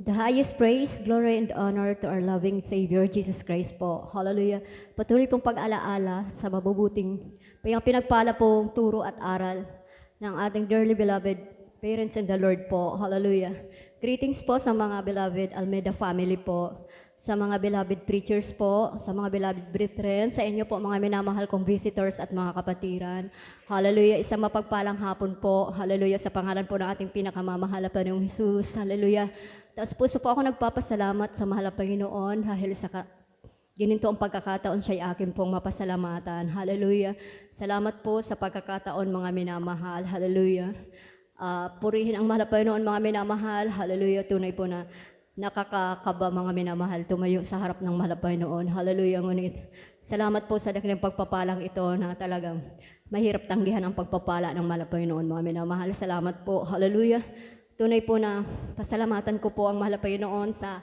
The highest praise, glory, and honor to our loving Savior, Jesus Christ po. Hallelujah. Patuloy pong pag-alaala sa mabubuting, pinagpala pong turo at aral ng ating dearly beloved parents in the Lord po. Hallelujah. Greetings po sa mga beloved Almeida family po, sa mga beloved preachers po, sa mga beloved brethren, sa inyo po mga minamahal kong visitors at mga kapatiran. Hallelujah. Isang mapagpalang hapon po. Hallelujah. Sa pangalan po ng ating pinakamamahal na Panginoong Hesus. Hallelujah. Taos puso po ako nagpapasalamat sa mahal na Panginoon dahil sa gininto ang pagkakataon siya'y akin pong mapasalamatan. Hallelujah. Salamat po sa pagkakataon mga minamahal. Hallelujah. Purihin ang mahal na Panginoon mga minamahal. Hallelujah. Tunay po na nakakakaba mga minamahal tumayo sa harap ng mahal na Panginoon. Hallelujah. Ngunit salamat po sa dakilang pagpapalang ito na talagang mahirap tanggihan ang pagpapala ng mahal na Panginoon mga minamahal. Salamat po. Hallelujah. Tunay po na pasalamatan ko po ang mahal na Panginoon sa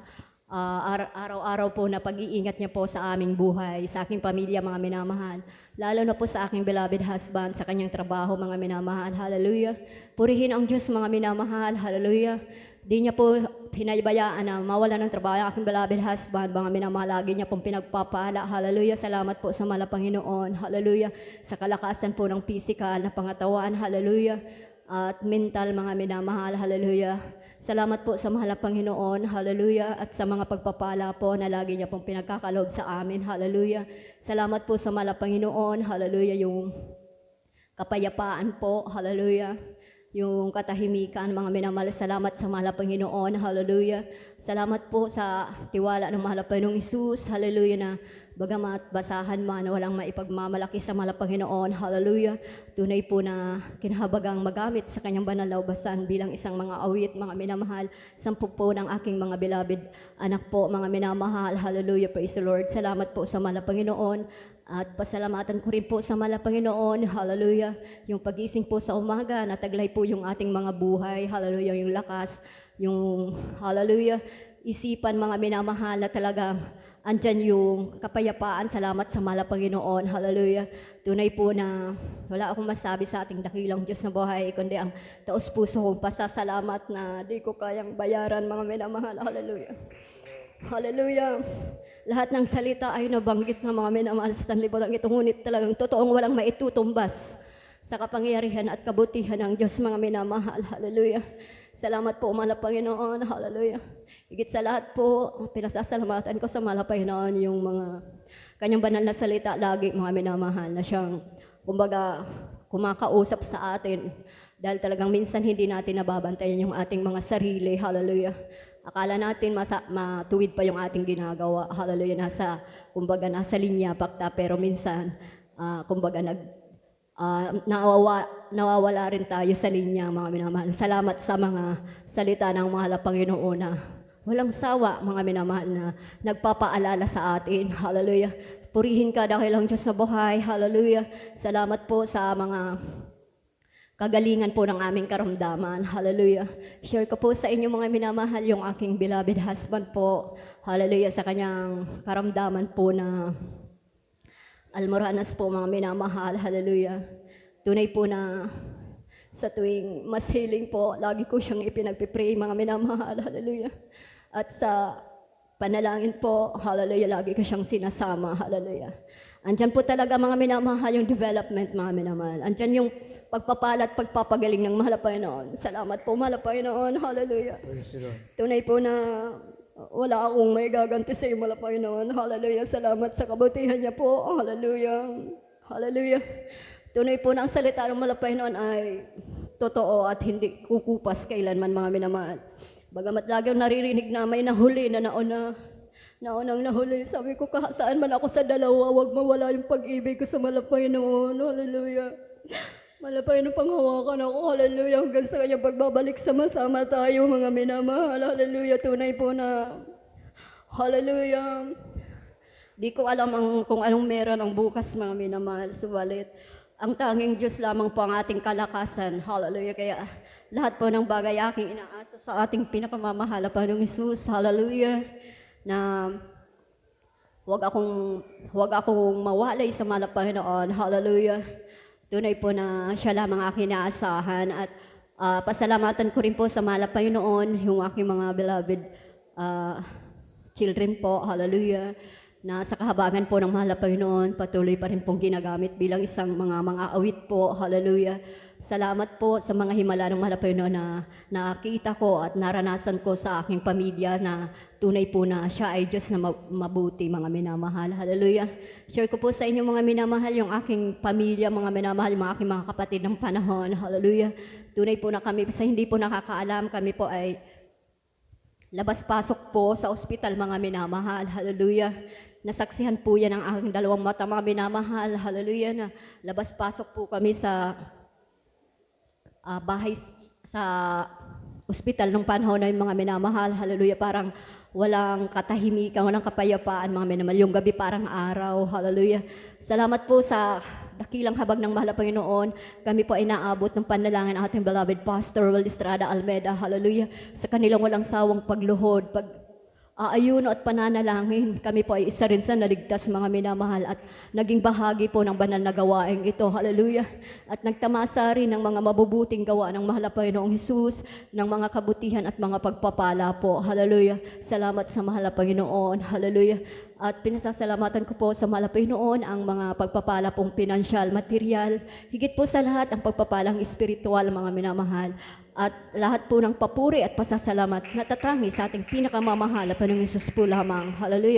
araw-araw po na pag-iingat niya po sa aming buhay, sa aking pamilya mga minamahal. Lalo na po sa aking beloved husband, sa kanyang trabaho mga minamahal. Hallelujah. Purihin ang Diyos mga minamahal. Hallelujah. Di niya po hinabayaan na mawala ng trabaho ang aking beloved husband, mga minamahal. Lagi niya pong pinagpapala. Hallelujah. Salamat po sa mahal na Panginoon. Hallelujah. Sa kalakasan po ng physical na pangatawan. Hallelujah. At mental mga minamahal. Hallelujah. Salamat po sa mahal na Panginoon. Hallelujah. At sa mga pagpapala po na lagi niya pong pinagkakaloob sa amin. Hallelujah. Salamat po sa mahal na Panginoon. Hallelujah. Yung kapayapaan po. Hallelujah. Yung katahimikan, mga minamahal. Salamat sa mahal na Panginoon. Hallelujah. Salamat po sa tiwala ng mahal na Panginoong Hesus. Hallelujah na bagamat basahan man, walang maipagmamalaki sa mahal na Panginoon. Hallelujah. Tunay po na kinahabagang magamit sa kanyang banal na ubasan bilang isang mga awit, mga minamahal. 10 po ng aking mga beloved anak po, mga minamahal. Hallelujah. Praise the Lord. Salamat po sa mahal na Panginoon. At pasalamatan ko rin po sa mahal na Panginoon. Hallelujah. Yung pagising po sa umaga, nataglay po yung ating mga buhay. Hallelujah. Yung lakas, yung hallelujah. Isipan mga minamahal na talagang andyan yung kapayapaan. Salamat sa mahal na Panginoon. Hallelujah. Tunay po na wala akong masabi sa ating dakilang Diyos na buhay, kundi ang taos puso kong pasasalamat na di ko kayang bayaran mga minamahal. Hallelujah. Hallelujah. Lahat ng salita ay nabanggit ng mga minamahal sa sanlibutan ito, ngunit talagang totoong walang maitutumbas sa kapangyarihan at kabutihan ng Diyos mga minamahal. Hallelujah. Salamat po, mahal na Panginoon. Hallelujah. Higit sa lahat po, pinasasalamatan ko sa mahal na Panginoon yung mga kanyang banal na salita lagi mga minamahal na siyang kumbaga kumakausap sa atin dahil talagang minsan hindi natin nababantayan yung ating mga sarili. Hallelujah. Akala natin matuwid pa yung ating ginagawa. Hallelujah. Kumbaga nasa linya pakta, pero minsan kumbaga nawawala rin tayo sa linya mga minamahal. Salamat sa mga salita ng mahal na Panginoon na walang sawa mga minamahal na nagpapaalala sa atin. Hallelujah. Purihin ka dahil ang Diyos sa buhay. Hallelujah. Salamat po sa mga kagalingan po ng aming karamdaman. Hallelujah. Share ko po sa inyo mga minamahal yung aking beloved husband po. Hallelujah. Sa kanyang karamdaman po na almoranas po mga minamahal. Hallelujah. Tunay po na sa tuwing mas healing po, lagi ko siyang ipinagpipray mga minamahal. Hallelujah. At sa panalangin po, hallelujah, lagi ko siyang sinasama. Hallelujah. Andyan po talaga mga minamahal yung development mga minamahal. Andyan yung pagpapala at pagpapagaling ng mahal na Panginoon. Salamat po mahal na Panginoon. Hallelujah. Tunay po na wala akong may gaganti sa iyo, mahal na Panginoon. Hallelujah. Salamat sa kabutihan niya po. Hallelujah. Hallelujah. Tunay po na ang salita ng mahal na Panginoon ay totoo at hindi kukupas kailanman mga minamahal. Bagamat lagi ang naririnig na may nahuli na naunang nahuli. Sabi ko, saan man ako sa dalawa, huwag mawala yung pag-ibig ko sa mahal na Panginoon. Hallelujah. Mahal na Panginoon, panghawakan ako. Hallelujah. Hanggang sa kanyang pagbabalik, sama-sama tayo mga minamahal. Hallelujah. Tunay po na hallelujah. Di ko alam kung anong meron ang bukas mga minamahal. Subalit, ang tanging Diyos lamang po ang ating kalakasan. Hallelujah. Kaya lahat po ng bagay aking inaasa sa ating pinakamamahal na Panginoong Hesus. Hallelujah. Na huwag akong mawalay sa mahal na Panginoon. Hallelujah. Tunay po na siya lamang aking inaasahan at pasalamatan ko rin po sa mahal na Panginoon yung aking mga beloved children po, hallelujah, na sa kahabagan po ng mahal na Panginoon, patuloy pa rin pong ginagamit bilang isang mga awit po, hallelujah. Salamat po sa mga himala ng mahal na Panginoon na nakita ko at naranasan ko sa aking pamilya na tunay po na siya ay Diyos na mabuti, mga minamahal, hallelujah. Share ko po sa inyo mga minamahal yung aking pamilya, mga minamahal, yung aking mga kapatid ng panahon, hallelujah. Tunay po na kami, sa hindi po nakakaalam, kami po ay labas-pasok po sa ospital, mga minamahal, hallelujah. Nasaksihan po yan ng aking dalawang mata, mga minamahal, hallelujah, na labas-pasok po kami sa bahay sa ospital nung panahon na yung mga minamahal, hallelujah, parang walang katahimikan, walang kapayapaan, mga minamahal, yung gabi parang araw, hallelujah. Salamat po sa dakilang habag ng mahal na Panginoon. Kami po ay naabot ng panalangin ating beloved Pastor Will Estrada Almeida, hallelujah, sa kanilang walang sawang pagluhod, aayuno at pananalangin. Kami po ay isa rin sa naligtas, mga minamahal, at naging bahagi po ng banal na gawaing ito, hallelujah. At nagtamasa rin ng mga mabubuting gawa ng mahal na Panginoong Hesus, ng mga kabutihan at mga pagpapala po, hallelujah. Salamat sa mahal na Panginoon, hallelujah. At pinasasalamatan ko po sa mahal na Panginoon ang mga pagpapala pong pinansyal, material, higit po sa lahat ang pagpapalang espiritual, mga minamahal. At lahat po ng papuri at pasasalamat natatangi sa ating pinakamamahal na Panginoong Hesus po lamang. Hallelujah.